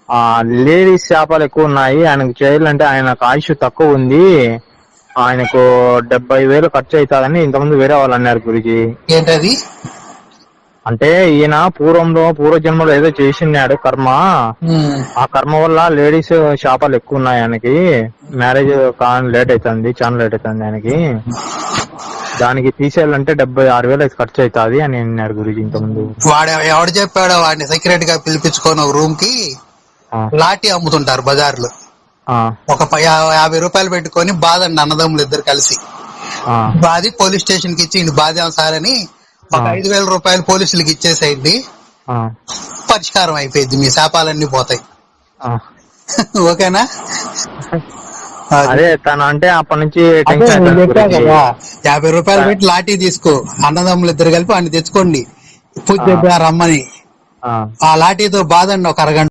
ఆ లేడీస్ చేపలు ఎక్కువ ఉన్నాయి, ఆయనకు చేయాలంటే ఆయనకు ఆయుష్ తక్కువ ఉంది, ఆయనకు 70,000 ఖర్చు అవుతుందని ఇంతకుముందు వేరే వాళ్ళు అన్నారు గురుజీ. ఏంటది? అంటే ఈయన పూర్వజన్మలో ఏదో చేసినాడు కర్మ, ఆ కర్మ వల్ల లేడీస్ చేపలు ఎక్కువ ఉన్నాయి ఆయనకి, మ్యారేజ్ లేట్ అవుతుంది, చాలా లేట్ అవుతుంది ఆయనకి, దానికి తీసేయాలంటే 76,000 ఖర్చు అవుతుంది అని అన్నాడు గురుజీ ఇంతకుముందు. వాడు ఎవడు చెప్పాడో వాడిని సీక్రెట్ గా పిలిపించుకొని ఒక రూమ్ కి లాఠీ అమ్ముతుంటారు బజార్లో. ఒక 50 రూపాయలు పెట్టుకొని బాదండి అన్నదమ్ములు ఇద్దరు కలిసి బాది పోలీస్ స్టేషన్ కి ఇచ్చి బాధ్యం సార్ అని ఒక 5,000 రూపాయలు పోలీసులకి ఇచ్చేసేయండి, పరిష్కారం అయిపోయింది, మీ శాపాలన్నీ పోతాయి. ఓకేనా? అదే తను అంటే అప్పటి నుంచి 50 రూపాయలు పెట్టి లాఠీ తీసుకో, అన్నదమ్ములు ఇద్దరు కలిపి అన్ని తెచ్చుకోండి, పూజ రమ్మని, ఆ లాఠీతో బాదండి ఒక అరగంట.